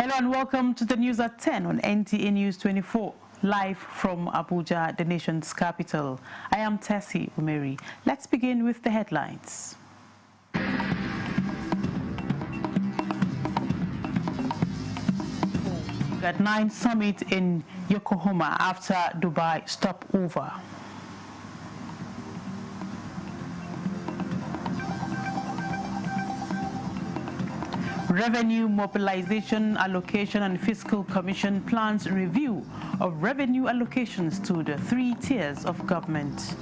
Hello and welcome to the news at 10 on NTA News 24, live from Abuja, the nation's capital. I am Tessie Umeri. Let's begin with the headlines. GAT9 summit in Yokohama after Dubai stopover. Revenue Mobilization Allocation and Fiscal Commission plans review of revenue allocations to the 3 tiers of government.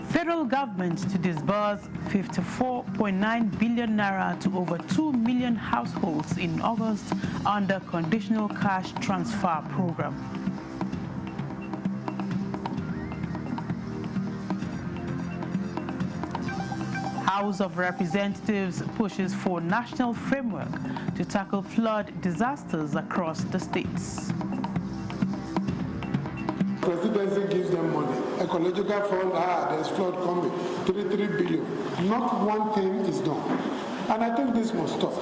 Federal government to disburse 54.9 billion naira to over 2 million households in August under conditional cash transfer program. House of Representatives pushes for national framework to tackle flood disasters across the states. Presidency gives them money. Ecological fund, there's flood coming, 33 billion. Not one thing is done. And I think this must stop.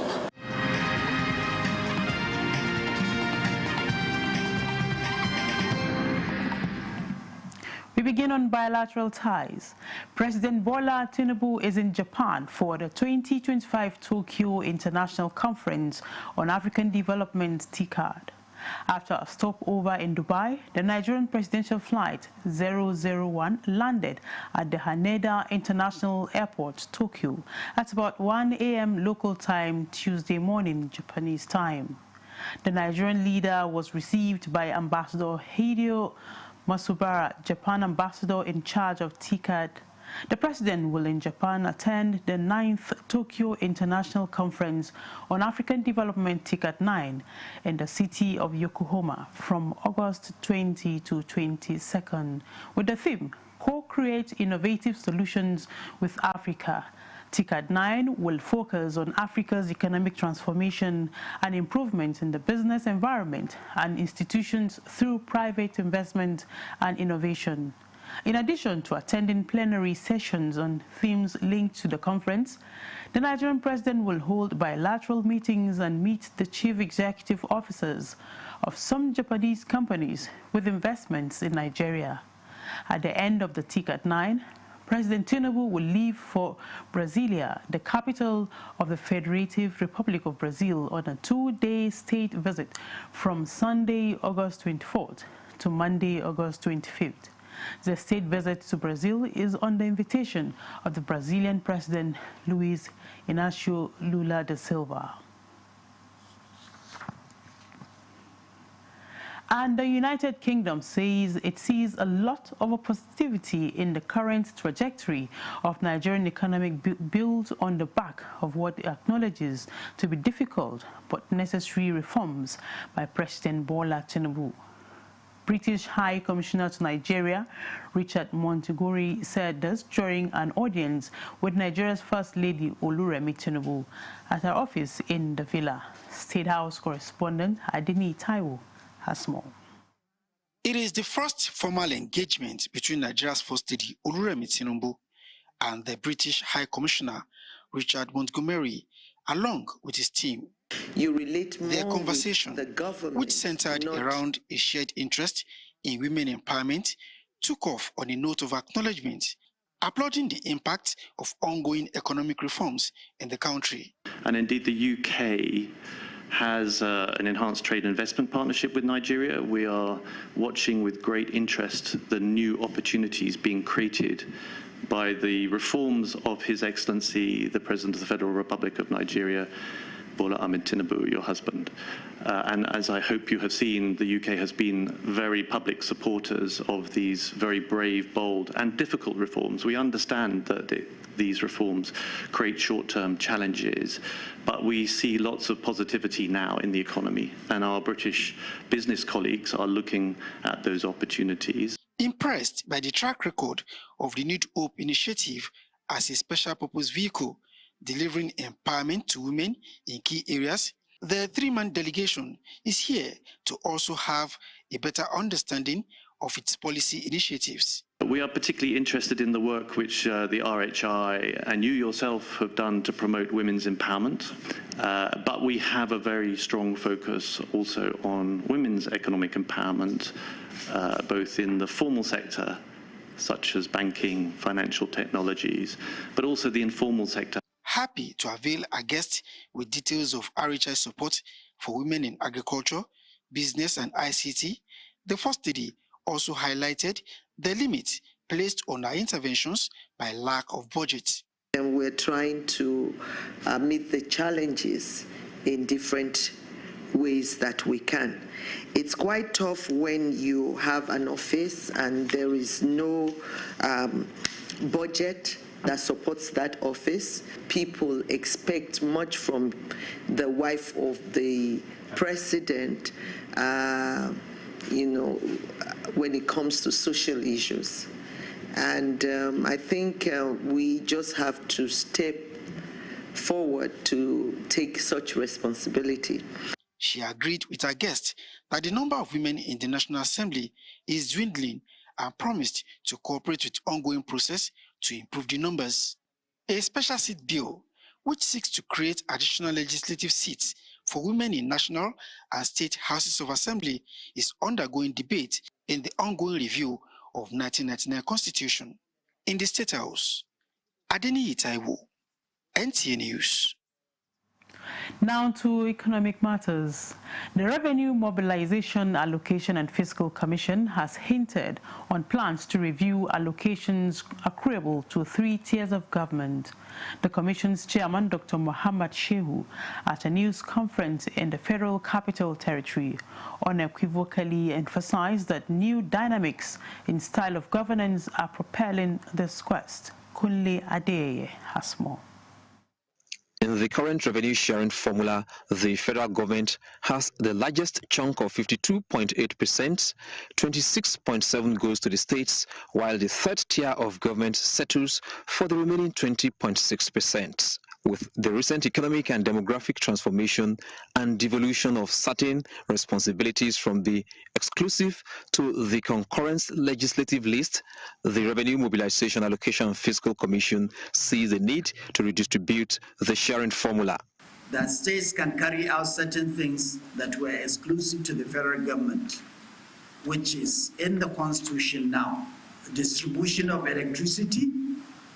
We begin on bilateral ties. President Bola Tinubu is in Japan for the 2025 Tokyo International Conference on African Development TICAD. After a stopover in Dubai, the Nigerian presidential flight 001 landed at the Haneda International Airport, Tokyo, at about 1 a.m. local time Tuesday morning, Japanese time. The Nigerian leader was received by Ambassador Hideo Masubara, Japan ambassador in charge of TICAD. The president will in Japan attend the 9th Tokyo International Conference on African Development TICAD-9 in the city of Yokohama from August 20 to 22nd with the theme, Co-Create Innovative Solutions with Africa. TICAD-9 will focus on Africa's economic transformation and improvement in the business environment and institutions through private investment and innovation. In addition to attending plenary sessions on themes linked to the conference, the Nigerian president will hold bilateral meetings and meet the chief executive officers of some Japanese companies with investments in Nigeria. At the end of the TICAD-9, President Tinubu will leave for Brasilia, the capital of the Federative Republic of Brazil, on a 2-day state visit from Sunday, August 24th to Monday, August 25th. The state visit to Brazil is on the invitation of the Brazilian President Luiz Inácio Lula da Silva. And the United Kingdom says it sees a lot of positivity in the current trajectory of Nigerian economic build on the back of what it acknowledges to be difficult but necessary reforms by President Bola Tinubu. British High Commissioner to Nigeria, Richard Montgomery, said this during an audience with Nigeria's First Lady Oluremi Tinubu at her office in the Villa. State House correspondent Adini Taiwo has more. It is the first formal engagement between Nigeria's First Lady Oluremi Tinubu and the British High Commissioner Richard Montgomery, along with his team. You relate more their conversation, with the government, which centered around a shared interest in women empowerment, took off on a note of acknowledgement, applauding the impact of ongoing economic reforms in the country. And indeed, the UK has an enhanced trade and investment partnership with Nigeria. We are watching with great interest the new opportunities being created by the reforms of His Excellency, the President of the Federal Republic of Nigeria, Bola Ahmed Tinubu, your husband. And as I hope you have seen, the UK has been very public supporters of these very brave, bold and difficult reforms. We understand that these reforms create short-term challenges, but we see lots of positivity now in the economy, and our British business colleagues are looking at those opportunities. Impressed by the track record of the New Hope initiative as a special purpose vehicle, delivering empowerment to women in key areas, the 3-man delegation is here to also have a better understanding of its policy initiatives. We are particularly interested in the work which the RHI and you yourself have done to promote women's empowerment, but we have a very strong focus also on women's economic empowerment, both in the formal sector, such as banking, financial technologies, but also the informal sector. Happy to avail our guest with details of RHI support for women in agriculture, business and ICT, the First Lady also highlighted the limit placed on our interventions by lack of budget. And we're trying to meet the challenges in different ways that we can. It's quite tough when you have an office and there is no budget that supports that office. People expect much from the wife of the president, when it comes to social issues. And I think we just have to step forward to take such responsibility. She agreed with her guest that the number of women in the National Assembly is dwindling and promised to cooperate with ongoing process to improve the numbers. A special seat bill, which seeks to create additional legislative seats for women in national and state houses of assembly, is undergoing debate in the ongoing review of 1999 Constitution. In the State House, Adeniyi Taiwo, NTA News. Now to economic matters. The Revenue Mobilization, Allocation and Fiscal Commission has hinted on plans to review allocations accruable to 3 tiers of government. The Commission's chairman, Dr. Muhammad Shehu, at a news conference in the Federal Capital Territory, unequivocally emphasized that new dynamics in style of governance are propelling this quest. Kunle Adeyeye has more. In the current revenue sharing formula, the federal government has the largest chunk of 52.8%, 26.7% goes to the states, while the third tier of government settles for the remaining 20.6%. With the recent economic and demographic transformation and devolution of certain responsibilities from the exclusive to the concurrent legislative list, the Revenue Mobilization, Allocation and Fiscal Commission sees the need to redistribute the sharing formula. That states can carry out certain things that were exclusive to the federal government, which is in the Constitution now. Distribution of electricity,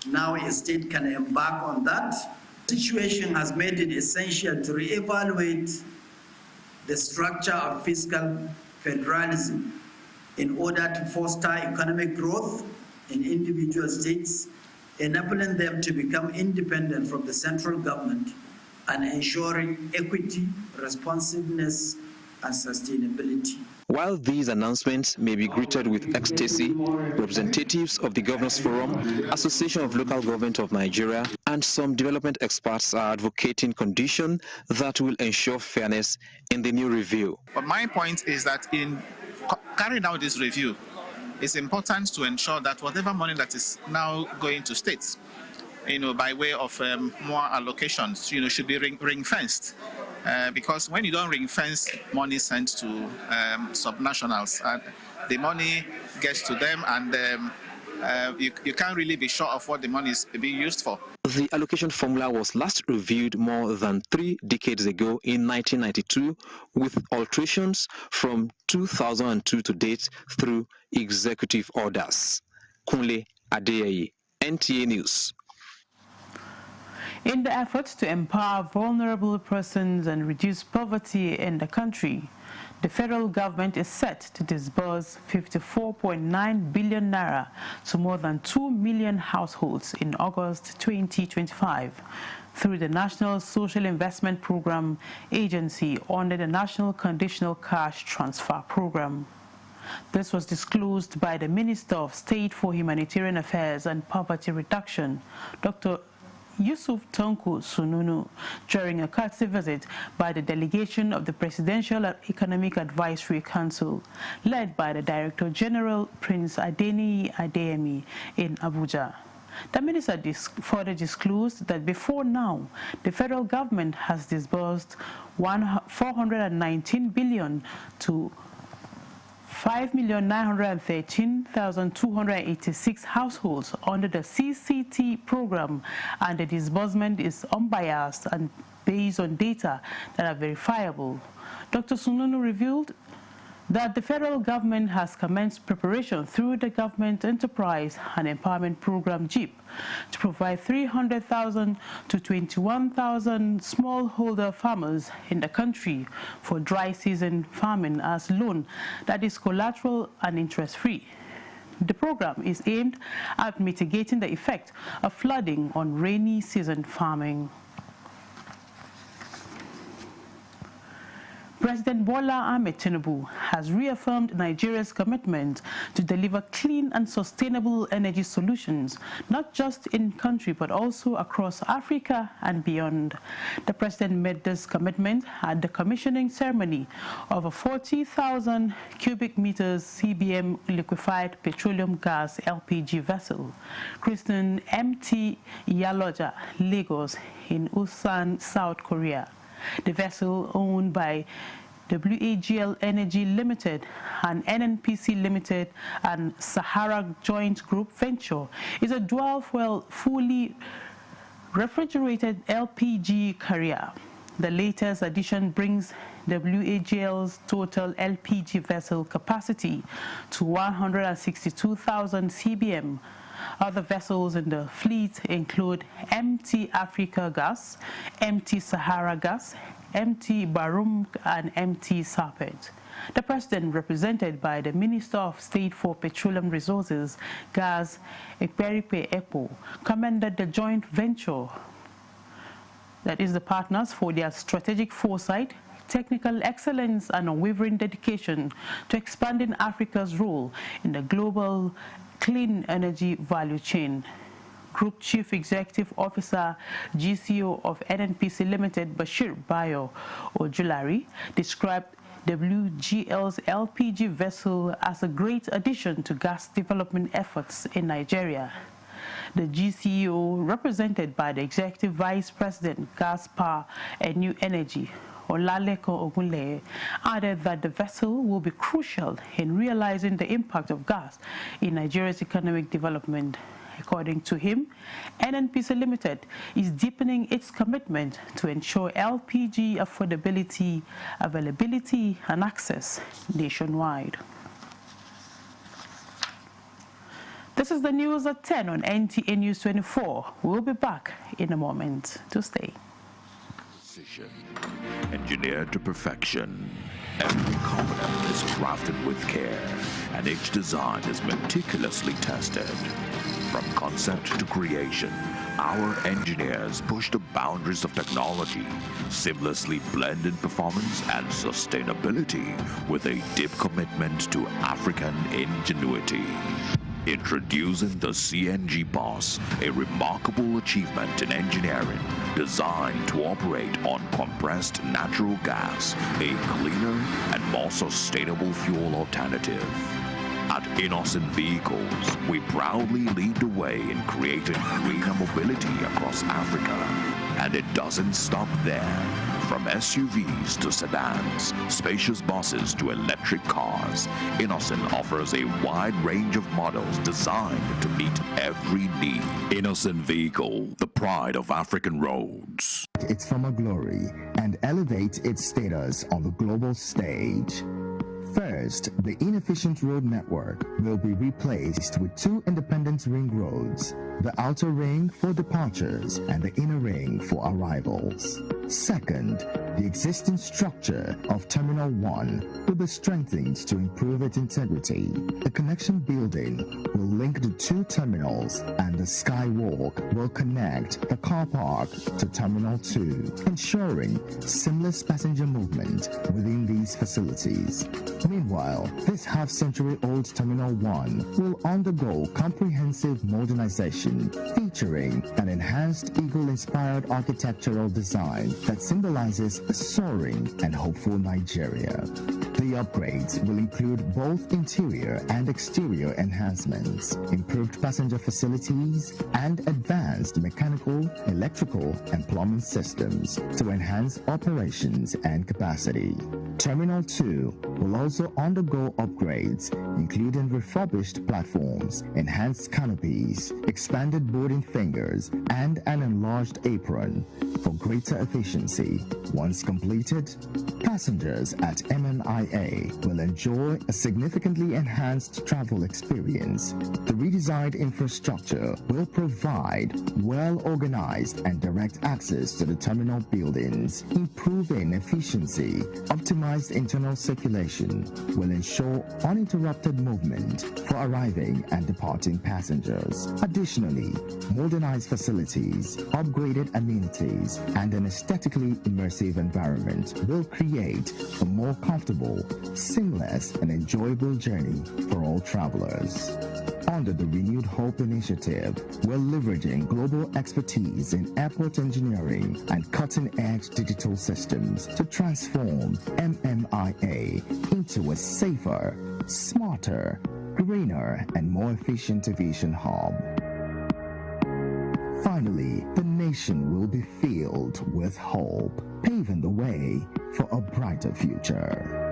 now a state can embark on that. The situation has made it essential to reevaluate the structure of fiscal federalism in order to foster economic growth in individual states, enabling them to become independent from the central government and ensuring equity, responsiveness, and sustainability. While these announcements may be greeted with ecstasy, representatives of the Governors Forum, Association of Local Government of Nigeria, and some development experts are advocating conditions that will ensure fairness in the new review. But my point is that in carrying out this review, it's important to ensure that whatever money that is now going to states, by way of more allocations, should be ring-fenced. Because when you don't ring-fence money sent to subnationals, the money gets to them and you can't really be sure of what the money is being used for. The allocation formula was last reviewed more than 3 decades ago in 1992, with alterations from 2002 to date through executive orders. Kunle Adeyeye, NTA News. In the efforts to empower vulnerable persons and reduce poverty in the country, the federal government is set to disburse 54.9 billion naira to more than 2 million households in August 2025 through the National Social Investment Program Agency under the National Conditional Cash Transfer Program. This was disclosed by the Minister of State for Humanitarian Affairs and Poverty Reduction, Dr. Yusuf Tanko Sununu, during a courtesy visit by the delegation of the Presidential Economic Advisory Council, led by the Director General Prince Adeniyi Adeyemi in Abuja. The minister further disclosed that before now, the federal government has disbursed 419 billion to 5,913,286 households under the CCT program, and the disbursement is unbiased and based on data that are verifiable. Dr. Sununu revealed that the federal government has commenced preparation through the Government Enterprise and Empowerment Program (GEP) to provide 300,000 to 21,000 smallholder farmers in the country for dry season farming as loan that is collateral and interest-free. The program is aimed at mitigating the effect of flooding on rainy season farming. President Bola Ahmed Tinubu has reaffirmed Nigeria's commitment to deliver clean and sustainable energy solutions, not just in country but also across Africa and beyond. The president made this commitment at the commissioning ceremony of a 40,000 cubic meters CBM liquefied petroleum gas LPG vessel, christened MT Yaloja, Lagos, in Ulsan, South Korea. The vessel, owned by WAGL Energy Limited and NNPC Limited and Sahara Joint Group Venture, is a dual-fuel, fully refrigerated LPG carrier. The latest addition brings WAGL's total LPG vessel capacity to 162,000 CBM. Other vessels in the fleet include MT Africa Gas, MT Sahara Gas, MT Barum, and MT Serpent. The president, represented by the Minister of State for Petroleum Resources, Gas, Ekperipe Epo, commended the joint venture, that is the partners, for their strategic foresight, technical excellence, and unwavering dedication to expanding Africa's role in the global clean energy value chain. Group Chief Executive Officer, GCO of NNPC Limited, Bashir Bayo Ojulari, described WGL's LPG vessel as a great addition to gas development efforts in Nigeria. The GCO, represented by the Executive Vice President, Gas, Power and New Energy, Olaleko Ogunle, added that the vessel will be crucial in realizing the impact of gas in Nigeria's economic development. According to him, NNPC Limited is deepening its commitment to ensure LPG affordability, availability, and access nationwide. This is the news at 10 on NTA News 24. We'll be back in a moment. To stay. Engineered to perfection. Every component is crafted with care, and each design is meticulously tested. From concept to creation, our engineers push the boundaries of technology, seamlessly blending performance and sustainability with a deep commitment to African ingenuity. Introducing the CNG Boss, a remarkable achievement in engineering designed to operate on compressed natural gas, a cleaner and more sustainable fuel alternative. At Innocent Vehicles, we proudly lead the way in creating greener mobility across Africa. And it doesn't stop there. From SUVs to sedans, spacious buses to electric cars, Innocent offers a wide range of models designed to meet every need. Innocent Vehicle, the pride of African roads. Its former glory and elevate its status on the global stage. First, the inefficient road network will be replaced with two independent ring roads, the outer ring for departures and the inner ring for arrivals. Second, the existing structure of Terminal 1 will be strengthened to improve its integrity. The connection building will link the two terminals, and the skywalk will connect the car park to Terminal 2, ensuring seamless passenger movement within these facilities. Meanwhile, this half-century-old Terminal 1 will undergo comprehensive modernization, featuring an enhanced eagle-inspired architectural design that symbolizes a soaring and hopeful Nigeria. The upgrades will include both interior and exterior enhancements, improved passenger facilities, and advanced mechanical, electrical, and plumbing systems to enhance operations and capacity. Terminal 2 will also undergo upgrades, including refurbished platforms, enhanced canopies, expanded boarding fingers, and an enlarged apron for greater efficiency. Once completed, passengers at MMIA will enjoy a significantly enhanced travel experience. The redesigned infrastructure will provide well-organized and direct access to the terminal buildings, improving efficiency. Optimized internal circulation will ensure uninterrupted movement for arriving and departing passengers. Additionally, modernized facilities, upgraded amenities, and an aesthetically immersive environment will create a more comfortable, seamless, and enjoyable journey for all travelers. Under the Renewed Hope initiative, we're leveraging global expertise in airport engineering and cutting-edge digital systems to transform MMIA into a safer, smarter, greener, and more efficient aviation hub. Finally, the nation will be filled with hope, paving the way for a brighter future.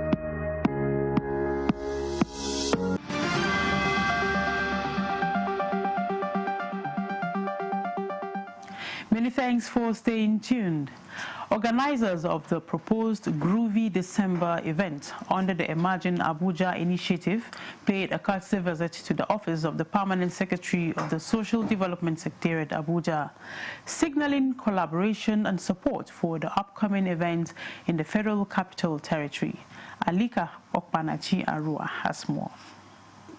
Many thanks for staying tuned. Organizers of the proposed Groovy December event under the Imagine Abuja initiative paid a courtesy visit to the office of the Permanent Secretary of the Social Development Secretariat Abuja, signaling collaboration and support for the upcoming event in the Federal Capital Territory. Alika Okpanachi Arua has more.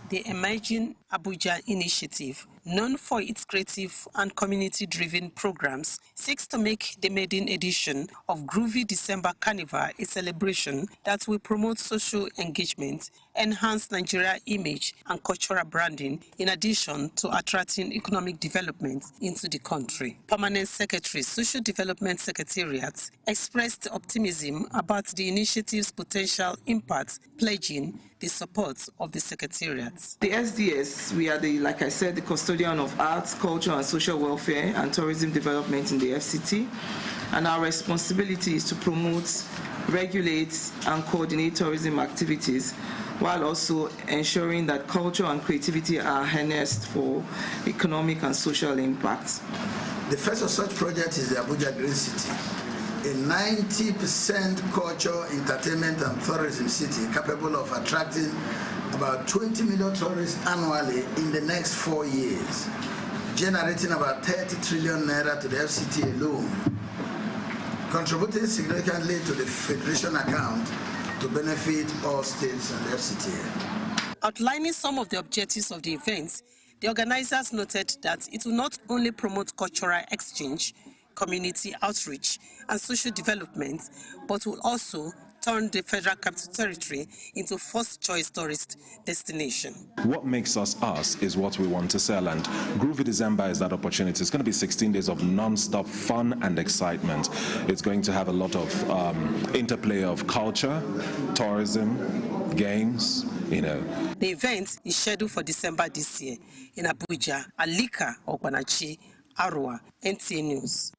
The Imagine Abuja initiative, known for its creative and community-driven programs, seeks to make the maiden edition of Groovy December Carnival a celebration that will promote social engagement, enhance Nigeria's image and cultural branding, in addition to attracting economic development into the country. Permanent Secretary, Social Development Secretariat, expressed optimism about the initiative's potential impact, pledging the support of the Secretariat. The SDS, we are like I said, the custodian of arts, culture and social welfare and tourism development in the FCT. And our responsibility is to promote, regulate and coordinate tourism activities while also ensuring that culture and creativity are harnessed for economic and social impact. The first of such projects is the Abuja Green City, a 90% culture, entertainment and tourism city capable of attracting about 20 million tourists annually in the next 4 years, generating about 30 trillion naira to the FCT alone, contributing significantly to the Federation account to benefit all states and the FCT. Outlining some of the objectives of the event, the organizers noted that it will not only promote cultural exchange, community outreach and social development, but will also turn the Federal Capital Territory into first-choice tourist destination. What makes us us is what we want to sell, and Groovy December is that opportunity. It's going to be 16 days of non-stop fun and excitement. It's going to have a lot of interplay of culture, tourism, games, The event is scheduled for December this year in Abuja. Alika Okpanachi, Arua, NTA News.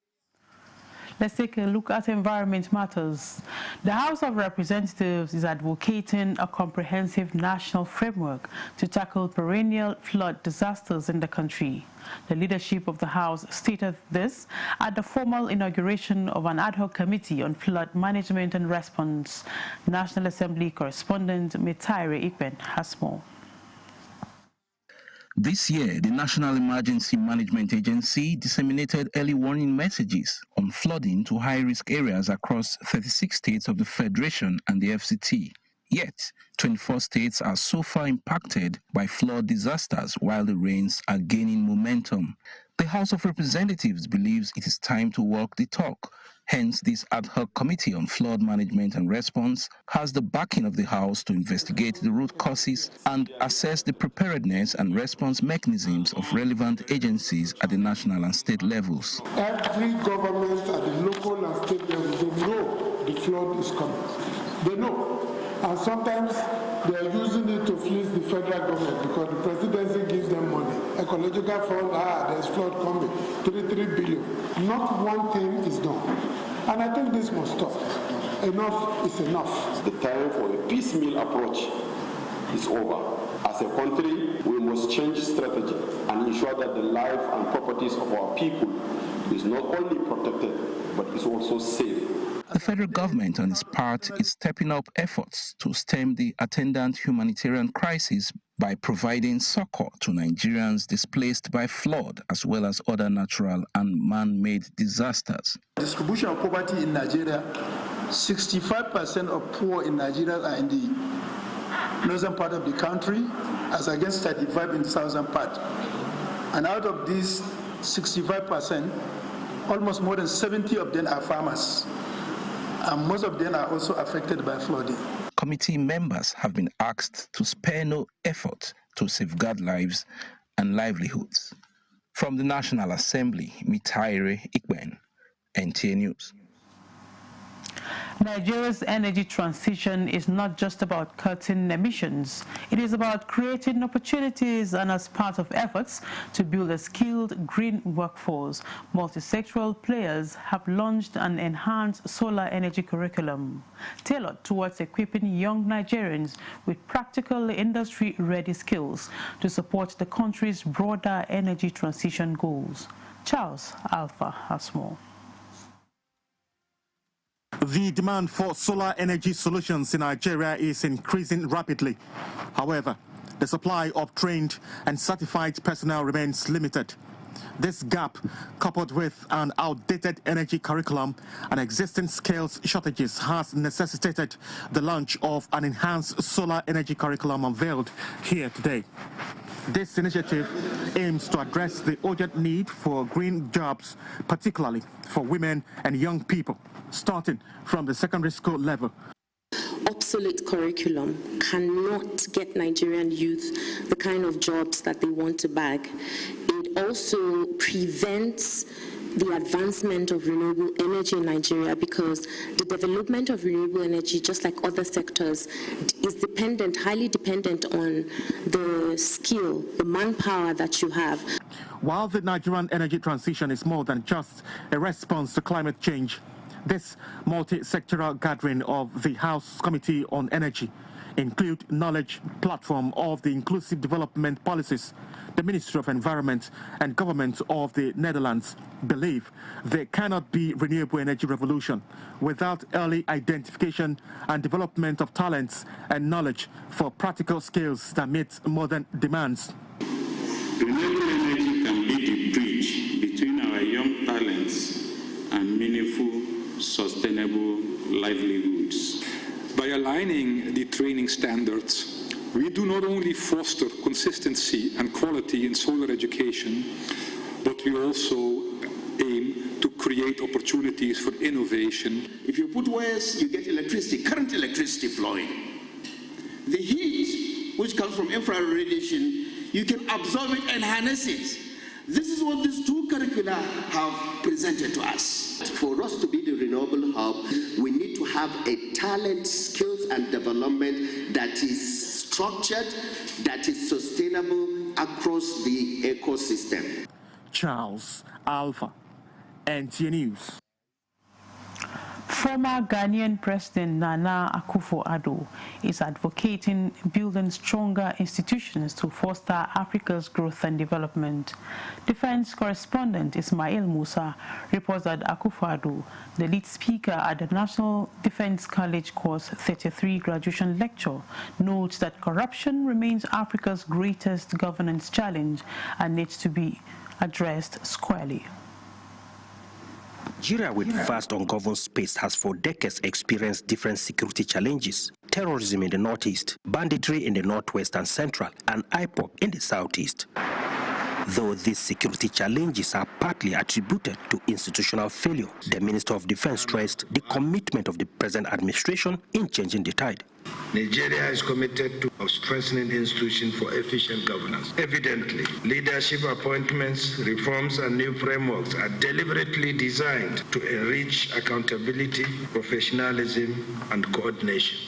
Let's take a look at environment matters. The House of Representatives is advocating a comprehensive national framework to tackle perennial flood disasters in the country. The leadership of the House stated this at the formal inauguration of an ad hoc committee on flood management and response. National Assembly correspondent Metaire Ikben has more. This year, the National Emergency Management Agency disseminated early warning messages on flooding to high-risk areas across 36 states of the Federation and the FCT. Yet, 24 states are so far impacted by flood disasters while the rains are gaining momentum. The House of Representatives believes it is time to walk the talk. Hence, this ad hoc committee on flood management and response has the backing of the House to investigate the root causes and assess the preparedness and response mechanisms of relevant agencies at the national and state levels. Every government at the local and state level, they know the flood is coming. They know. And sometimes they are using it to fleece the federal government because the presidency gives them money. Ecological fund, there's flood coming, 3 billion. Not one thing is done. And I think this must stop. enough is enough. The time for a piecemeal approach is over. As a country, we must change strategy and ensure that the life and properties of our people is not only protected, but is also safe. The federal government, on its part, is stepping up efforts to stem the attendant humanitarian crisis by providing succor to Nigerians displaced by flood as well as other natural and man-made disasters. Distribution of poverty in Nigeria, 65% of poor in Nigeria are in the northern part of the country, as against 35% in the southern part. And out of these 65%, almost more than 70 of them are farmers. And most of them are also affected by flooding. Committee members have been asked to spare no effort to safeguard lives and livelihoods. From the National Assembly, Mitaire Ikben, NTA News. Nigeria's energy transition is not just about cutting emissions. It is about creating opportunities, and as part of efforts to build a skilled green workforce, multisectoral players have launched an enhanced solar energy curriculum tailored towards equipping young Nigerians with practical industry-ready skills to support the country's broader energy transition goals. Charles Alpha has more. The demand for solar energy solutions in Nigeria is increasing rapidly. However, the supply of trained and certified personnel remains limited. This gap, coupled with an outdated energy curriculum and existing skills shortages, has necessitated the launch of an enhanced solar energy curriculum unveiled here today. This initiative aims to address the urgent need for green jobs, particularly for women and young people, starting from the secondary school level. Obsolete curriculum cannot get Nigerian youth the kind of jobs that they want to bag. It also prevents the advancement of renewable energy in Nigeria, because the development of renewable energy, just like other sectors, is dependent, highly dependent on the skill, the manpower that you have. While the Nigerian energy transition is more than just a response to climate change, this multi-sectoral gathering of the House Committee on Energy include knowledge platform of the inclusive development policies. The Ministry of Environment and government of the Netherlands believe there cannot be renewable energy revolution without early identification and development of talents and knowledge for practical skills that meet modern demands. Renewable energy can be the bridge between our young talents and meaningful, sustainable livelihoods. By aligning the training standards, we do not only foster consistency and quality in solar education, but we also aim to create opportunities for innovation. If you put wires, you get electricity, current electricity flowing. The heat, which comes from infrared radiation, you can absorb it and harness it. This is what these two curricula have presented to us. For us to be the renewable hub, we need to have a talent, skills and development that is structured, that is sustainable across the ecosystem. Charles Alpha, NTA News. Former Ghanaian President Nana Akufo-Addo is advocating building stronger institutions to foster Africa's growth and development. Defense correspondent Ismail Musa reports that Akufo-Addo, the lead speaker at the National Defense College Course 33 graduation lecture, notes that corruption remains Africa's greatest governance challenge and needs to be addressed squarely. Nigeria, with vast ungoverned space, has for decades experienced different security challenges. Terrorism in the northeast, banditry in the northwest and central, and IPOB in the southeast. Though these security challenges are partly attributed to institutional failure, the Minister of Defense stressed the commitment of the present administration in changing the tide. Nigeria is committed to strengthening institutions for efficient governance. Evidently, leadership appointments, reforms, and new frameworks are deliberately designed to enrich accountability, professionalism, and coordination.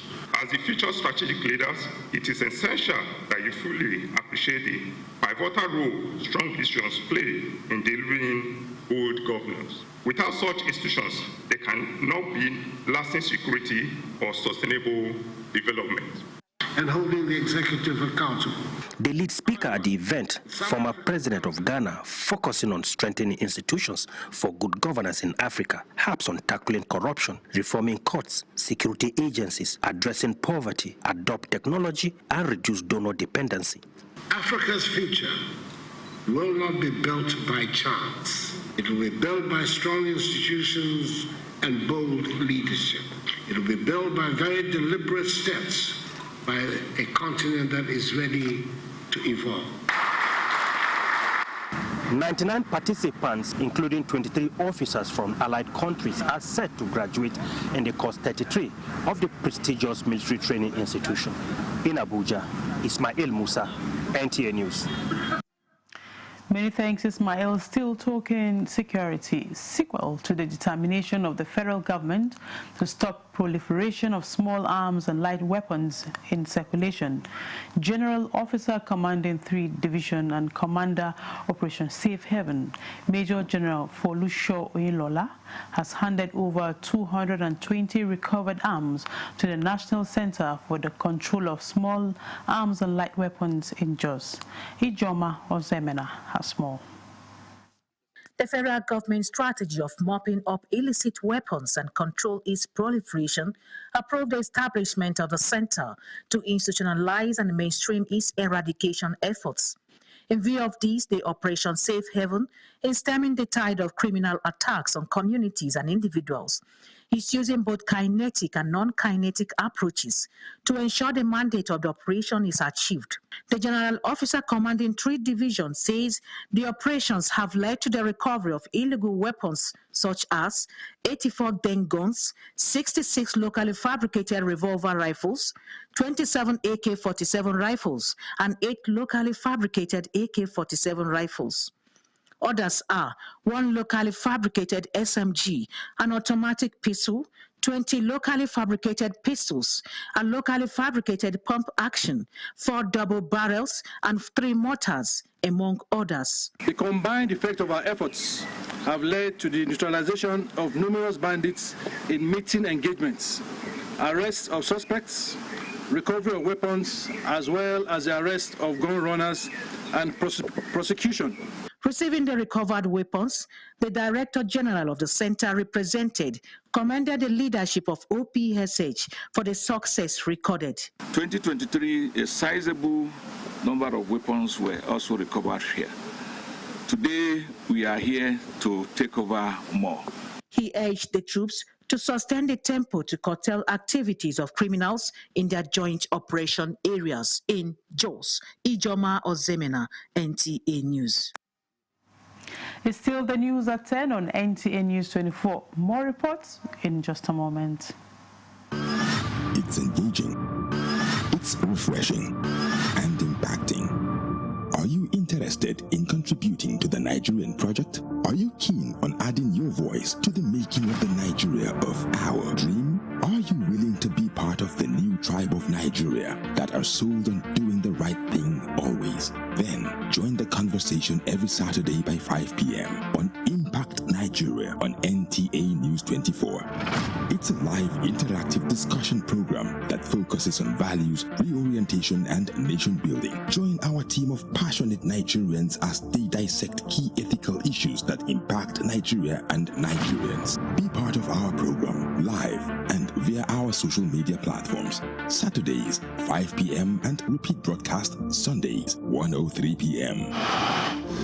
As the future strategic leaders, it is essential that you fully appreciate the pivotal role strong institutions play in delivering good governance. Without such institutions, there cannot be lasting security or sustainable development. And holding the executive accountable. The lead speaker at the event, former president of Ghana, focusing on strengthening institutions for good governance in Africa, harps on tackling corruption, reforming courts, security agencies, addressing poverty, adopt technology, and reduce donor dependency. Africa's future will not be built by chance. It will be built by strong institutions and bold leadership. It will be built by very deliberate steps by a continent that is ready to evolve. 99 participants, including 23 officers from allied countries, are set to graduate in the course 33 of the prestigious military training institution. In Abuja, Ismail Musa, NTA News. Many thanks, Ismail. Still talking security. Sequel to the determination of the federal government to stop proliferation of small arms and light weapons in circulation, General Officer Commanding 3 Division and Commander Operation Safe Haven, Major General Folusho Oyinlola, has handed over 220 recovered arms to the National Center for the Control of Small Arms and Light Weapons in Jos. Ijoma Ozemena has more. The federal government strategy of mopping up illicit weapons and control its proliferation approved the establishment of the center to institutionalize and mainstream its eradication efforts. In view of this, the Operation Safe Haven, in stemming the tide of criminal attacks on communities and individuals, is using both kinetic and non-kinetic approaches to ensure the mandate of the operation is achieved. The General Officer Commanding 3 Division says the operations have led to the recovery of illegal weapons such as 84 Deng guns, 66 locally fabricated revolver rifles, 27 AK-47 rifles, and 8 locally fabricated AK-47 rifles. Others are 1 locally fabricated SMG, an automatic pistol, 20 locally fabricated pistols, a locally fabricated pump action, 4 double barrels, and 3 mortars, among others. The combined effect of our efforts have led to the neutralization of numerous bandits in meeting engagements, arrests of suspects, recovery of weapons, as well as the arrest of gun runners and prosecution. Receiving the recovered weapons, the Director General of the Center commended the leadership of OPSH for the success recorded. 2023, a sizable number of weapons were also recovered here. Today, we are here to take over more. He urged the troops to sustain the tempo to curtail activities of criminals in their joint operation areas. In Jos, Ijoma Ozemena, NTA News. It's still the news at 10 on NTA News 24. More reports in just a moment. It's engaging, it's refreshing, and impacting. Are you interested in contributing to the Nigerian project? Are you keen on adding your voice to the making of the Nigeria of our dream? Are you willing to be part of the new tribe of Nigeria that are sold on doing the right thing always? Then join the conversation every Saturday by 5 p.m. on Impact Nigeria on NTA News 24. It's a live interactive discussion program that focuses on values, reorientation, and nation building. Join our team of passionate Nigerians as they dissect key ethical issues that impact Nigeria and Nigerians. Be part of our program live and via our social media platforms. Saturdays, 5 p.m. and repeat broadcast Sundays, 1:03 p.m.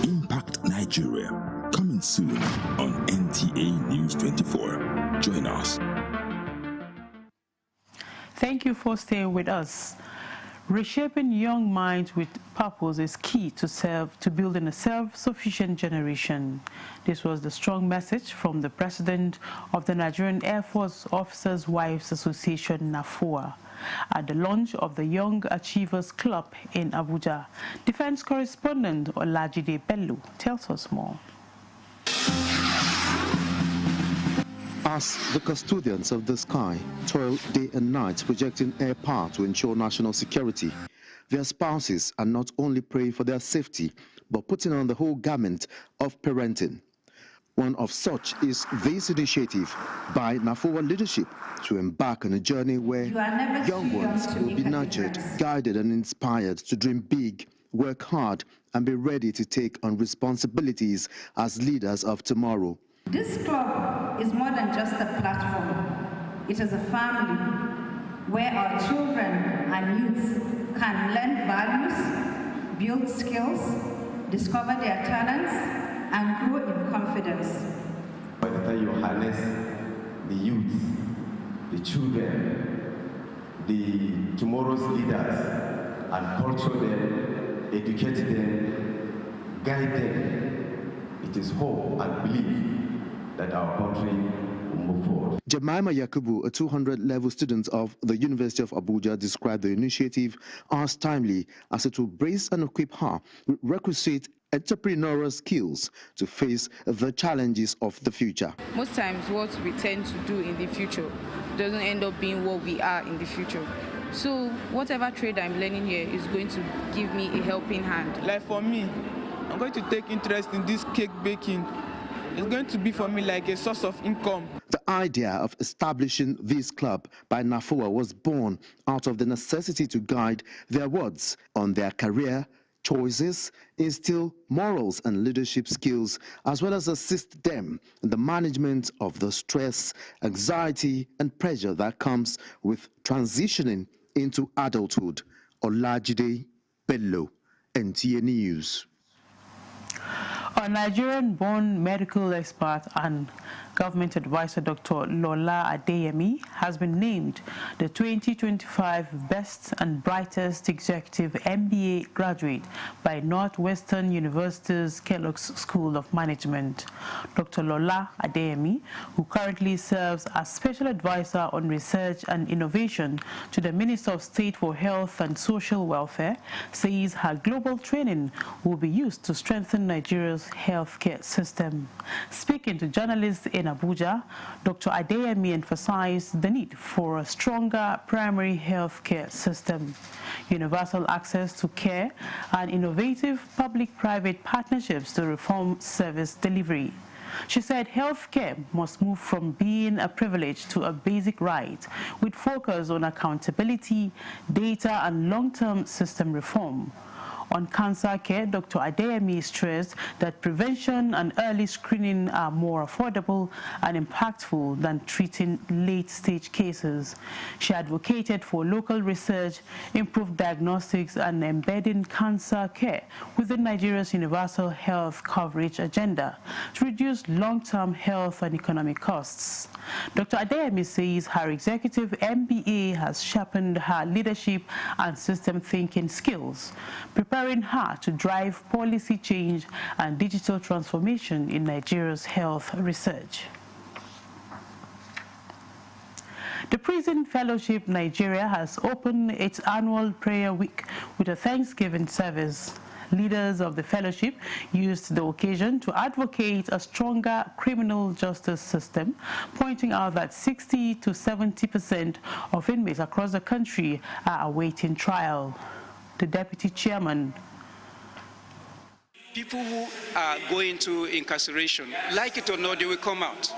Impact Nigeria, coming soon on NTA News 24. Join us. Thank you for staying with us. Reshaping young minds with purpose is key to building a self-sufficient generation. This was the strong message from the president of the Nigerian Air Force Officers' Wives Association, NAFOA, at the launch of the Young Achievers Club in Abuja. Defense correspondent Olajide Bello tells us more. As the custodians of the sky toil day and night projecting air power to ensure national security, their spouses are not only praying for their safety, but putting on the whole garment of parenting. One of such is this initiative by NAFOA leadership to embark on a journey where young ones will be nurtured, guided and inspired to dream big, work hard and be ready to take on responsibilities as leaders of tomorrow. This club is more than just a platform. It is a family where our children and youths can learn values, build skills, discover their talents, and grow in confidence. By the time you harness the youth, the children, the tomorrow's leaders, and culture them, educate them, guide them, it is hope and belief that our country will move forward. Jemima Yakubu, a 200-level student of the University of Abuja, described the initiative as timely as it will brace and equip her with requisite entrepreneurial skills to face the challenges of the future. Most times what we tend to do in the future doesn't end up being what we are in the future. So whatever trade I'm learning here is going to give me a helping hand. Like for me, I'm going to take interest in this cake baking. It's going to be for me like a source of income. The idea of establishing this club by NAFOA was born out of the necessity to guide their wards on their career choices, instill morals and leadership skills, as well as assist them in the management of the stress, anxiety, and pressure that comes with transitioning into adulthood. Olajide Bello, NTA News. A Nigerian-born medical expert and government advisor, Dr. Lola Adeyemi, has been named the 2025 Best and Brightest Executive MBA graduate by Northwestern University's Kellogg's School of Management. Dr. Lola Adeyemi, who currently serves as Special Advisor on Research and Innovation to the Minister of State for Health and Social Welfare, says her global training will be used to strengthen Nigeria's healthcare system. Speaking to journalists in Abuja, Dr. Adeyemi emphasized the need for a stronger primary health care system, universal access to care, and innovative public-private partnerships to reform service delivery. She said health care must move from being a privilege to a basic right, with focus on accountability, data, and long-term system reform. On cancer care, Dr. Adeyemi stressed that prevention and early screening are more affordable and impactful than treating late-stage cases. She advocated for local research, improved diagnostics, and embedding cancer care within Nigeria's universal health coverage agenda to reduce long-term health and economic costs. Dr. Adeyemi says her executive MBA has sharpened her leadership and system thinking skills, preparing her to drive policy change and digital transformation in Nigeria's health research. The Prison Fellowship Nigeria has opened its annual prayer week with a Thanksgiving service. Leaders of the fellowship used the occasion to advocate a stronger criminal justice system, pointing out that 60 to 70% of inmates across the country are awaiting trial. The deputy chairman. People who are going to incarceration, like it or not, they will come out.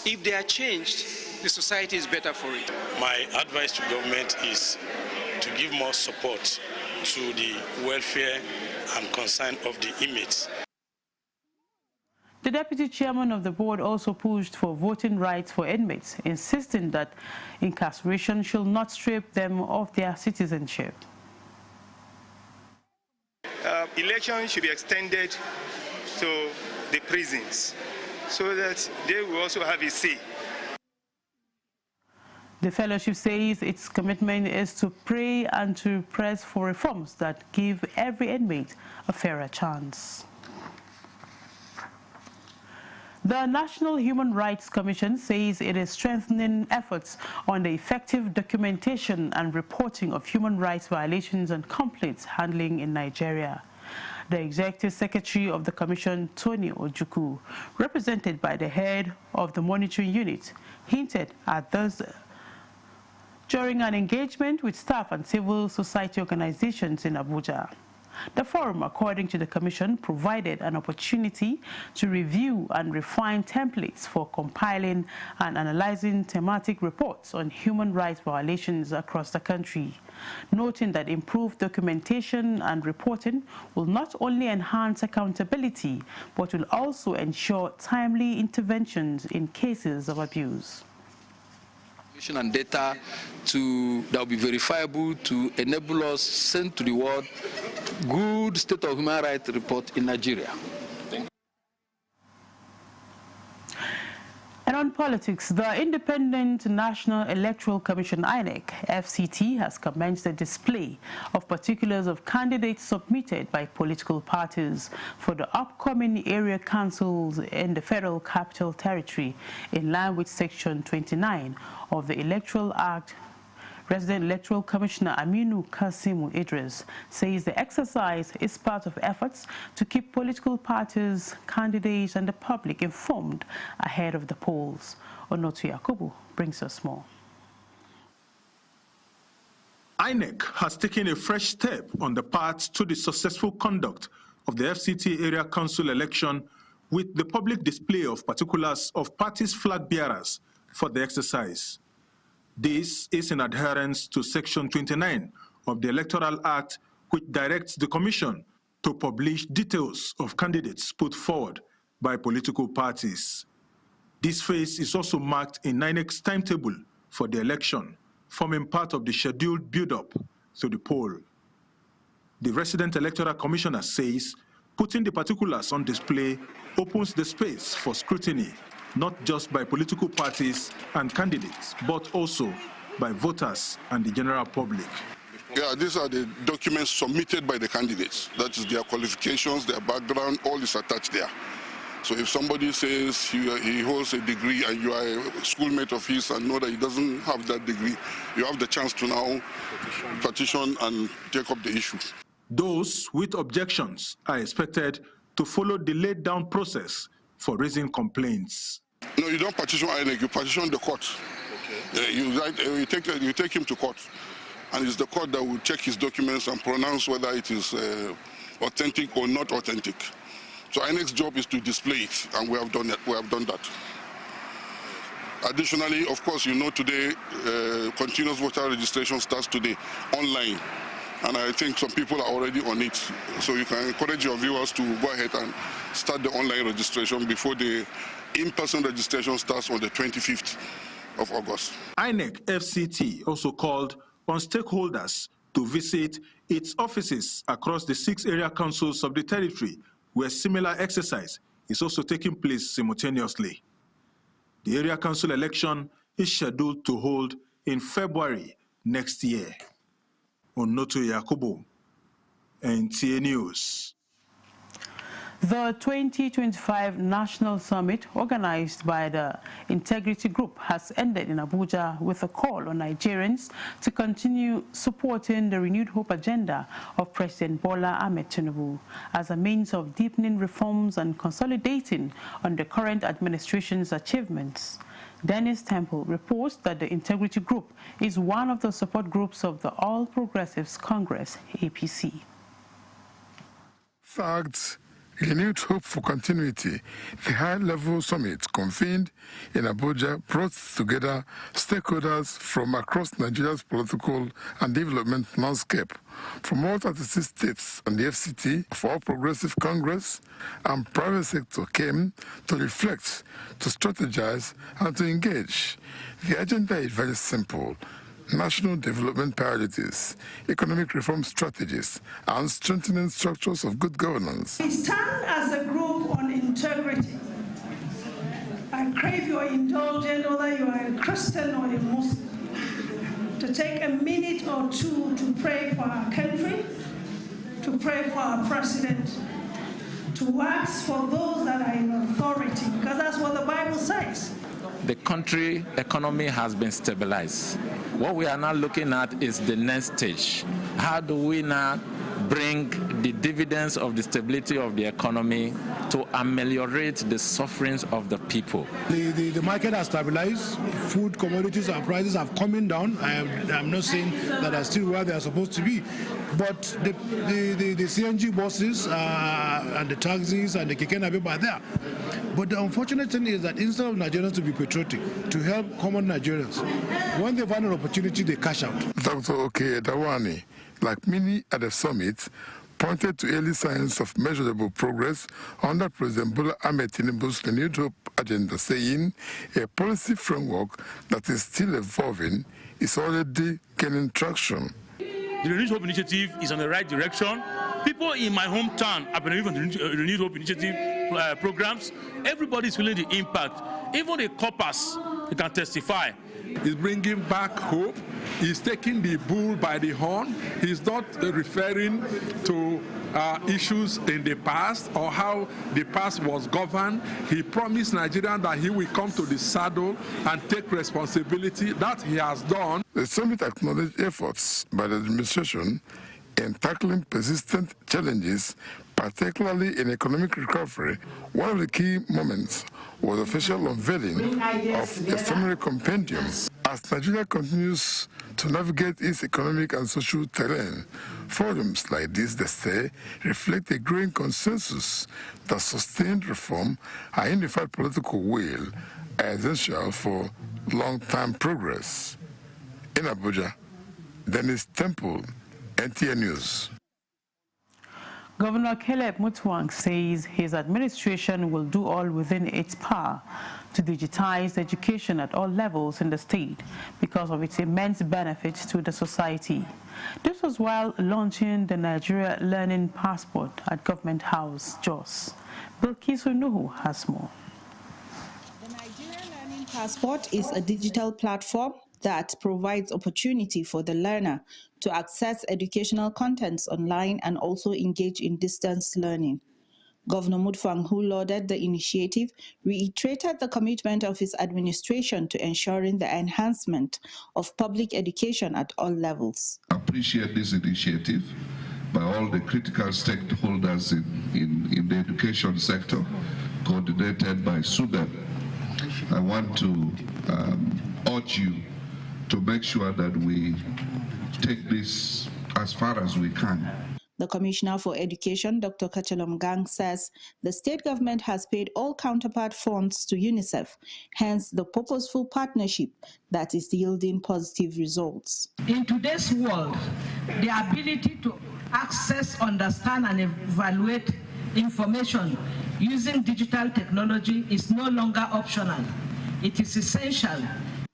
If they are changed, the society is better for it. My advice to government is to give more support to the welfare and concern of the inmates. The deputy chairman of the board also pushed for voting rights for inmates, insisting that incarceration should not strip them of their citizenship. Elections should be extended to the prisons so that they will also have a say. The fellowship says its commitment is to pray and to press for reforms that give every inmate a fairer chance. The National Human Rights Commission says it is strengthening efforts on the effective documentation and reporting of human rights violations and complaints handling in Nigeria. The Executive Secretary of the Commission, Tony Ojukwu, represented by the head of the monitoring unit, hinted at this during an engagement with staff and civil society organizations in Abuja. The forum, according to the Commission, provided an opportunity to review and refine templates for compiling and analyzing thematic reports on human rights violations across the country, noting that improved documentation and reporting will not only enhance accountability, but will also ensure timely interventions in cases of abuse. And data that will be verifiable to enable us send to the world good state of human rights report in Nigeria. And on politics, the Independent National Electoral Commission, INEC, FCT, has commenced a display of particulars of candidates submitted by political parties for the upcoming area councils in the Federal Capital Territory, in line with Section 29 of the Electoral Act. Resident Electoral Commissioner Aminu Kasimu Idris says the exercise is part of efforts to keep political parties, candidates and the public informed ahead of the polls. Onotu Yakubu brings us more. INEC has taken a fresh step on the path to the successful conduct of the FCT Area Council election with the public display of particulars of parties' flag bearers for the exercise. This is in adherence to Section 29 of the Electoral Act, which directs the Commission to publish details of candidates put forward by political parties. This phase is also marked in INEC's timetable for the election, forming part of the scheduled build-up to the poll. The resident electoral commissioner says putting the particulars on display opens the space for scrutiny, not just by political parties and candidates, but also by voters and the general public. Yeah, these are the documents submitted by the candidates. That is their qualifications, their background, all is attached there. So if somebody says he holds a degree and you are a schoolmate of his and know that he doesn't have that degree, you have the chance to now petition and take up the issue. Those with objections are expected to follow the laid-down process for raising complaints. No, you don't petition INEC, you petition the court. Okay. You take him to court, and it's the court that will check his documents and pronounce whether it is authentic or not authentic. So INEC's job is to display it, and we have done it. We have done that. Additionally, of course, you know today, continuous voter registration starts today online. And I think some people are already on it. So you can encourage your viewers to go ahead and start the online registration before the in-person registration starts on the 25th of August. INEC FCT also called on stakeholders to visit its offices across the 6 area councils of the territory, where similar exercise is also taking place simultaneously. The area council election is scheduled to hold in February next year. Onotu Yakubu, NTA News. The 2025 National Summit, organized by the Integrity Group, has ended in Abuja with a call on Nigerians to continue supporting the renewed hope agenda of President Bola Ahmed Tinubu as a means of deepening reforms and consolidating on the current administration's achievements. Dennis Temple reports that the Integrity Group is one of the support groups of the All Progressives Congress, APC. Facts. Renewed hope for continuity. The high-level summit convened in Abuja brought together stakeholders from across Nigeria's political and development landscape, from all 36 states and the FCT, for All Progressive Congress, and private sector came to reflect, to strategize, and to engage. The agenda is very simple: national development priorities, economic reform strategies, and strengthening structures of good governance. We stand as a group on integrity. I crave your indulgence, whether you are a Christian or a Muslim, to take a minute or two to pray for our country, to pray for our president, to ask for those that are in authority, because that's what the Bible says. The country economy has been stabilized. What we are now looking at is the next stage. How do we now bring the dividends of the stability of the economy to ameliorate the sufferings of the people. The market has stabilized. Food commodities and prices have coming down. I'm not saying that are still where they are supposed to be, but the CNG buses and the taxis and the keke napep are there. But the unfortunate thing is that instead of Nigerians to be patriotic, to help common Nigerians, when they find an opportunity, they cash out. Dr. Oke Dawani, like many at the summit, pointed to early signs of measurable progress under President Bola Ahmed Tinubu's renewed hope agenda, saying a policy framework that is still evolving is already gaining traction. The Renewed Hope Initiative is on the right direction. People in my hometown have been involved in the Renewed Hope Initiative programs. Everybody is feeling the impact. Even the coppers can testify. He's bringing back hope. He's taking the bull by the horn. He's not referring to issues in the past or how the past was governed. He promised Nigerians that he will come to the saddle and take responsibility. That he has done. The summit acknowledged efforts by the administration in tackling persistent challenges, particularly in economic recovery. One of the key moments was the official unveiling of a summary compendium. As Nigeria continues to navigate its economic and social terrain, forums like this, they say, reflect a growing consensus that sustained reform and unified political will are essential for long-term progress. In Abuja, Dennis Temple, NTA News. Governor Caleb Mutfwang says his administration will do all within its power to digitize education at all levels in the state because of its immense benefits to the society. This was while launching the Nigeria Learning Passport at Government House, Jos. Bilkisu Nuhu has more. The Nigeria Learning Passport is a digital platform that provides opportunity for the learner to access educational contents online and also engage in distance learning. Governor Mutfwang, who lauded the initiative, reiterated the commitment of his administration to ensuring the enhancement of public education at all levels. I appreciate this initiative by all the critical stakeholders in the education sector, coordinated by SUBEB. I want to urge you to make sure that we take this as far as we can. The Commissioner for Education, Dr. Kachalom Gang, says the state government has paid all counterpart funds to UNICEF, hence the purposeful partnership that is yielding positive results. In today's world, the ability to access, understand, and evaluate information using digital technology is no longer optional. It is essential.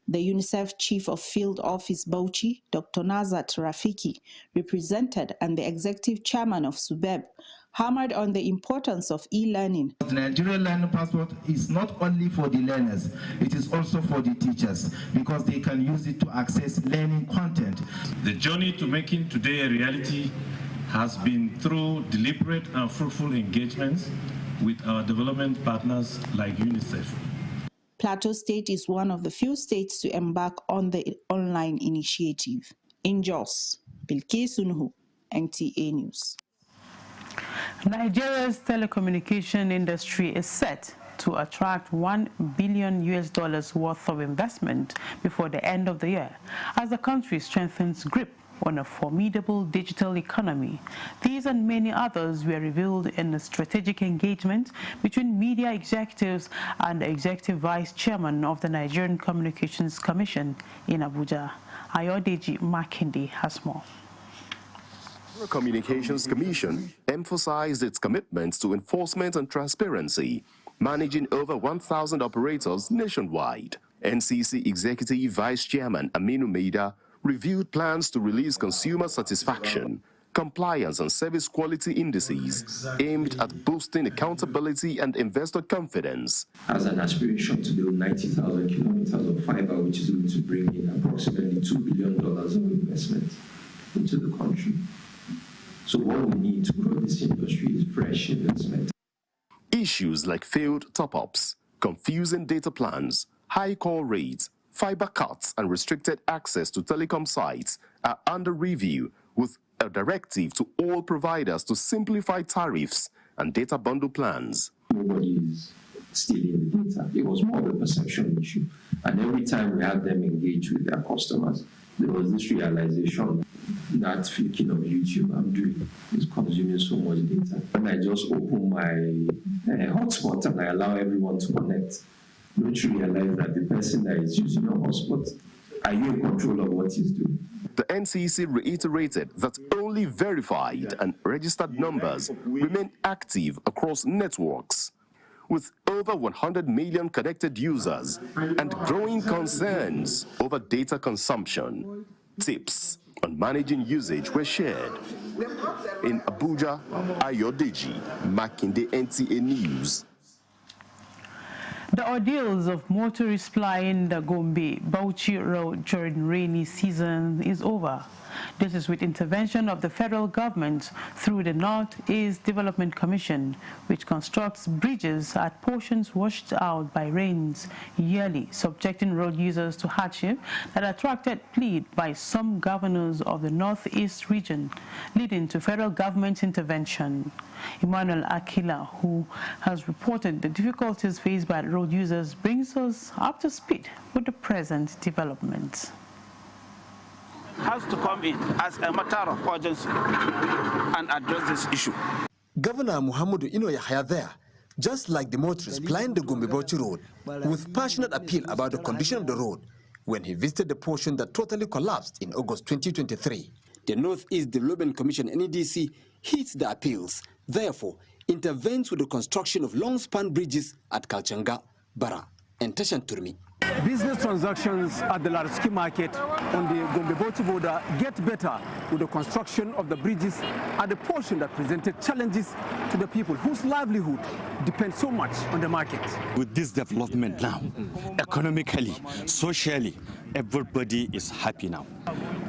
The UNICEF Chief of Field Office Bauchi, Dr. Nazat Rafiki, represented and the Executive Chairman of SUBEB, hammered on the importance of e-learning. The Nigerian Learning Passport is not only for the learners, it is also for the teachers because they can use it to access learning content. The journey to making today a reality has been through deliberate and fruitful engagements with our development partners like UNICEF. Plateau State is one of the few states to embark on the online initiative. In Jos, Bilkisu Nuhu, NTA News. Nigeria's telecommunication industry is set to attract $1 billion worth of investment before the end of the year as the country strengthens grip on a formidable digital economy. These and many others were revealed in a strategic engagement between media executives and the Executive Vice Chairman of the Nigerian Communications Commission in Abuja. Ayodeji Makinde has more. The Communications Commission emphasized its commitments to enforcement and transparency, managing over 1,000 operators nationwide. NCC Executive Vice Chairman Aminu Maida reviewed plans to release consumer satisfaction, compliance and service quality indices aimed at boosting accountability and investor confidence. Has an aspiration to build 90,000 kilometers of fiber, which is going to bring in approximately $2 billion of investment into the country. So what we need to grow this industry is fresh investment. Issues like failed top-ups, confusing data plans, high call rates, fiber cuts and restricted access to telecom sites are under review, with a directive to all providers to simplify tariffs and data bundle plans. Nobody is stealing the data. It was more of a perception issue. And every time we had them engage with their customers, there was this realization that flicking of YouTube I'm doing is consuming so much data. When I just open my hotspot and I allow everyone to connect, don't you realize that the person that is using your hotspot, are you in control of what he's doing? The NCC reiterated that only verified and registered numbers remain active across networks. With over 100 million connected users and growing concerns over data consumption, tips on managing usage were shared. In Abuja, Ayodeji, Makinde, NTA News. The ordeals of motorists plying the Gombe-Bauchi road during rainy season is over. This is with intervention of the federal government through the North-East Development Commission, which constructs bridges at portions washed out by rains yearly, subjecting road users to hardship that attracted plea by some governors of the Northeast region, leading to federal government intervention. Emmanuel Akila, who has reported the difficulties faced by road users, brings us up to speed with the present developments. Has to come in as a matter of urgency and address this issue. Governor Muhammadu Ino Yahya there, just like the motorists plying the Gombe-Bauchi road, with passionate appeal about the condition of the road when he visited the portion that totally collapsed in August 2023. The North-East Development Commission, NEDC, heeds the appeals, therefore intervenes with the construction of long-span bridges at Kalchanga, Bara, and Tashan Turmi. Business transactions at the Larski market on the Gombe-Bauchi border get better with the construction of the bridges at the portion that presented challenges to the people whose livelihood depends so much on the market. With this development now, economically, socially, everybody is happy now.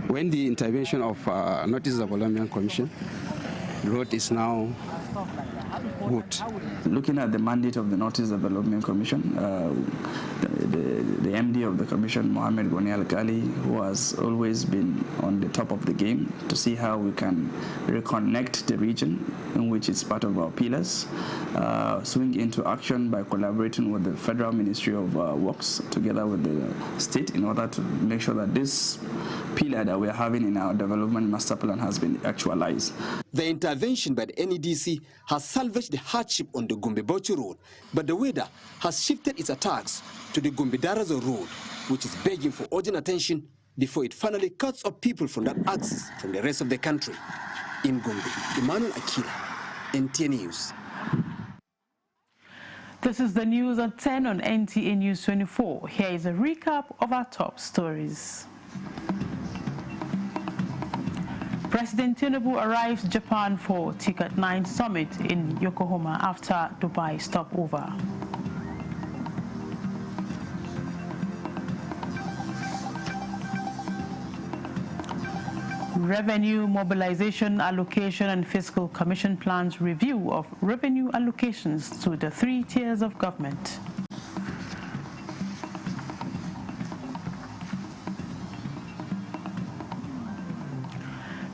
When the intervention of North-East Development Commission, the road is now good. Looking at the mandate of the North-East Development Commission, the MD of the commission, Mohamed Goni Al-Kali, who has always been on the top of the game to see how we can reconnect the region in which it's part of our pillars, swing into action by collaborating with the Federal Ministry of Works together with the state in order to make sure that this pillar that we're having in our development master plan has been actualized. The intervention by the NEDC has salvaged the hardship on the Gombe-Bauchi road, but the weather has shifted its attacks to the Gombe-Darazo road, which is begging for urgent attention before it finally cuts off people from that axis from the rest of the country. In Gombe, Emmanuel Akila, NTA News. This is the news at 10 on NTA News 24. Here is a recap of our top stories. President Tinubu arrives Japan for Ticket 9 summit in Yokohama after Dubai stopover. Revenue Mobilization Allocation and Fiscal Commission plans review of revenue allocations to the 3 tiers of government.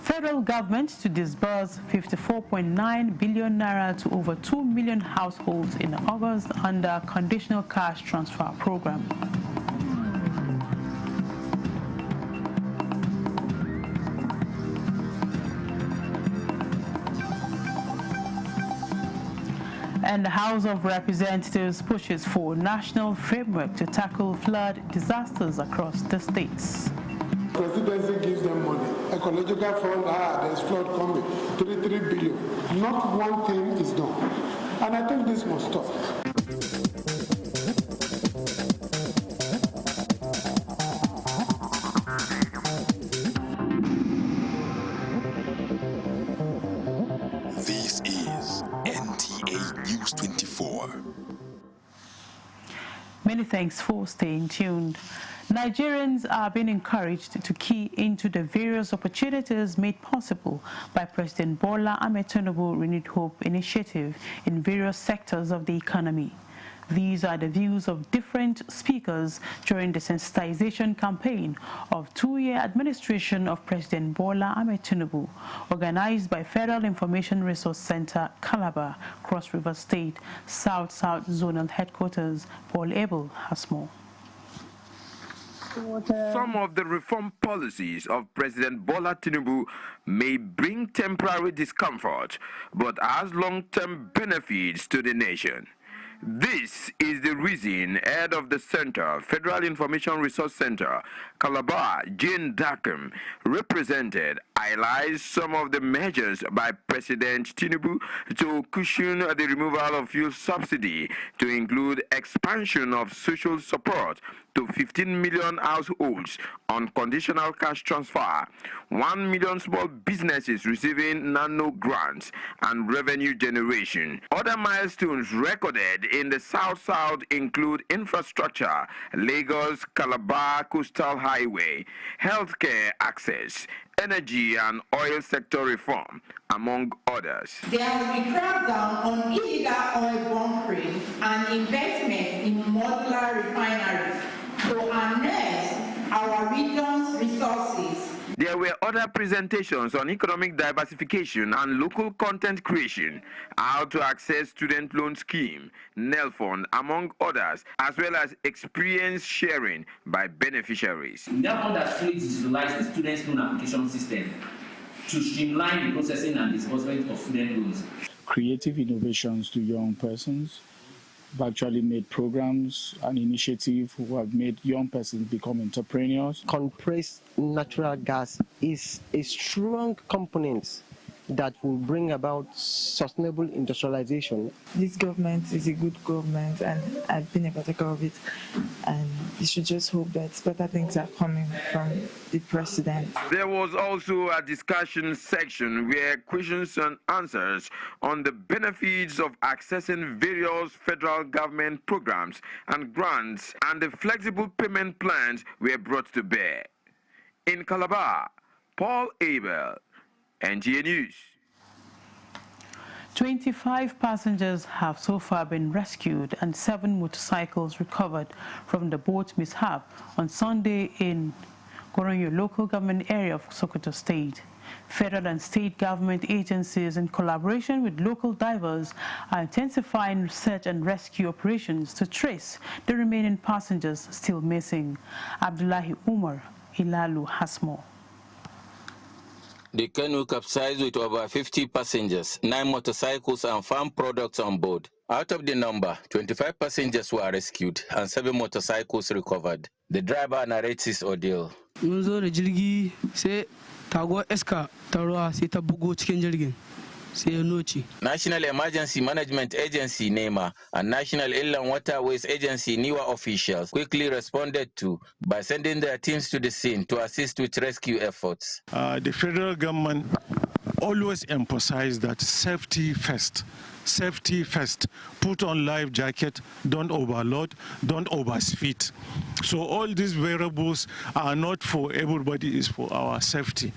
Federal government to disburse 54.9 billion naira to over 2 million households in August under conditional cash transfer program. And the House of Representatives pushes for national framework to tackle flood disasters across the states. Presidency gives them money. Ecological fund, there's flood coming, 3 billion. Not one thing is done. And I think this must stop. This is NTA News 24. Many thanks for staying tuned. Nigerians are being encouraged to key into the various opportunities made possible by President Bola Ahmed Tinubu Renewed Hope initiative in various sectors of the economy. These are the views of different speakers during the sensitization campaign of two-year administration of President Bola Ahmed Tinubu, organized by Federal Information Resource Center, Calabar, Cross River State, South-South Zonal Headquarters. Paul Abel has more. Some of the reform policies of President Bola Tinubu may bring temporary discomfort, but has long-term benefits to the nation. This is the reason head of the center, Federal Information Resource Center, Calabar, Jane Dakem, represented, highlights some of the measures by President Tinubu to cushion the removal of fuel subsidy, to include expansion of social support to 15 million households on conditional cash transfer, 1 million small businesses receiving nano grants, and revenue generation. Other milestones recorded in the South-South include infrastructure, Lagos-Calabar Coastal Highway, healthcare access, energy and oil sector reform, among others. There has been crackdown on illegal oil bunkering and investment in modular refineries to harness our region's resources. There were other presentations on economic diversification and local content creation, how to access student loan scheme, NELFund, among others, as well as experience sharing by beneficiaries. NELFund has fully digitalized the student loan application system to streamline the processing and disbursement of student loans. Creative innovations to young persons. We've actually made programs and initiatives who have made young persons become entrepreneurs. Compressed natural gas is a strong component that will bring about sustainable industrialization. This government is a good government, and I've been a partaker of it, and you should just hope that better things are coming from the president. There was also a discussion section where questions and answers on the benefits of accessing various federal government programs and grants and the flexible payment plans were brought to bear. In Calabar, Paul Abel, NTA News. 25 passengers have so far been rescued and 7 motorcycles recovered from the boat mishap on Sunday in Goronyo local government area of Sokoto State. Federal and state government agencies, in collaboration with local divers, are intensifying search and rescue operations to trace the remaining passengers still missing. Abdullahi Umar Ilalu has more. The canoe capsized with over 50 passengers, 9 motorcycles and farm products on board. Out of the number, 25 passengers were rescued and 7 motorcycles recovered. The driver narrates his ordeal. National Emergency Management Agency NEMA and National Inland Waterways Agency NIWA officials quickly responded by sending their teams to the scene to assist with rescue efforts. The federal government always emphasized that safety first. Safety first. Put on life jacket, don't overload, don't overspeed. So all these variables are not for everybody, it's for our safety.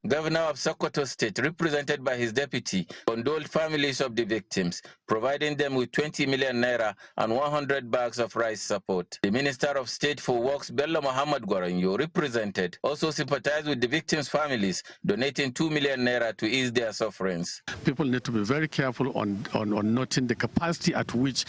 Governor of Sokoto State, represented by his deputy, condoled families of the victims, providing them with 20 million naira and 100 bags of rice support. The Minister of State for Works, Bello Muhammad Goronyo, represented, also sympathized with the victims' families, donating 2 million naira to ease their sufferings. People need to be very careful on noting the capacity at which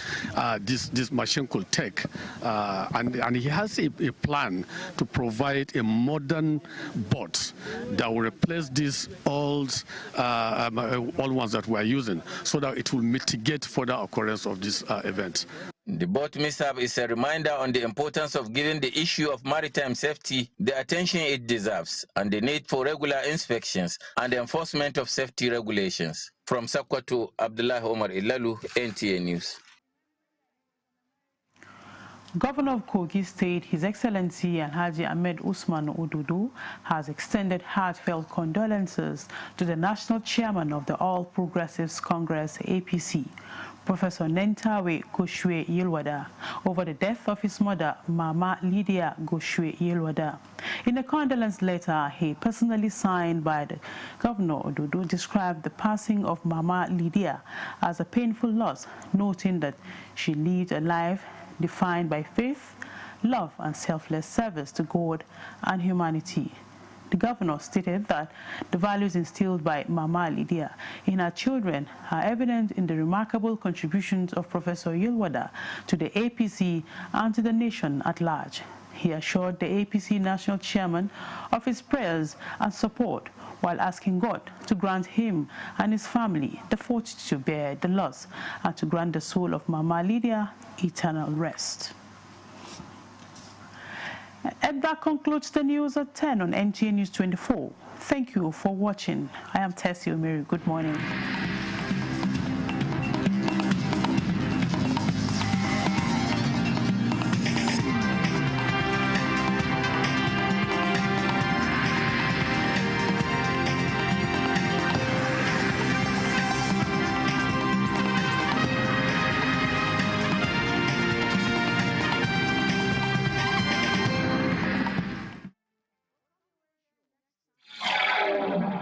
this machine could take. And he has a plan to provide a modern boat that will replace these old ones that we are using, so that it will mitigate further occurrence of this event. The boat mishap is a reminder on the importance of giving the issue of maritime safety the attention it deserves, and the need for regular inspections and enforcement of safety regulations. From Sokoto, Abdullah Omar Ilalu, NTA News. Governor of Kogi State, His Excellency Alhaji Ahmed Usman Odudu, has extended heartfelt condolences to the National Chairman of the All Progressives Congress, APC, Professor Nentawe Goshwe Yilwada, over the death of his mother, Mama Lydia Goshwe Yilwada. In a condolence letter he personally signed by the Governor Odudu, described the passing of Mama Lydia as a painful loss, noting that she lived a life defined by faith, love and selfless service to God and humanity. The governor stated that the values instilled by Mama Lydia in her children are evident in the remarkable contributions of Professor Yilwada to the APC and to the nation at large. He assured the APC national chairman of his prayers and support, while asking God to grant him and his family the fortitude to bear the loss and to grant the soul of Mama Lydia eternal rest. And that concludes the news at 10 on NTA News 24. Thank you for watching. I am Tessie Omeri. Good morning.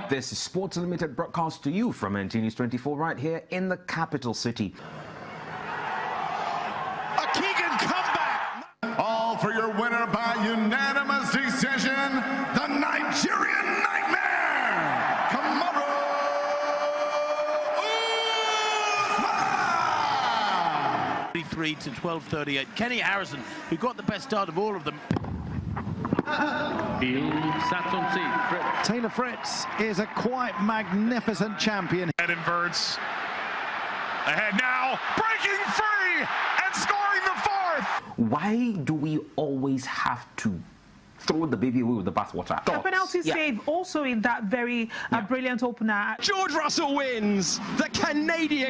This is Sports Unlimited, broadcast to you from NTA News 24 right here in the capital city. A Keegan comeback! All for your winner by unanimous decision, the Nigerian Nightmare, Kamaru Usman! 33 to 12:38. Kenny Harrison, who got the best start of all of them. Taylor Fritz is a quite magnificent champion. Head inverts. Ahead now, breaking free and scoring the fourth. Why do we always have to throw the baby away with the bathwater? A penalty save also in that very brilliant opener. George Russell wins. The Canadian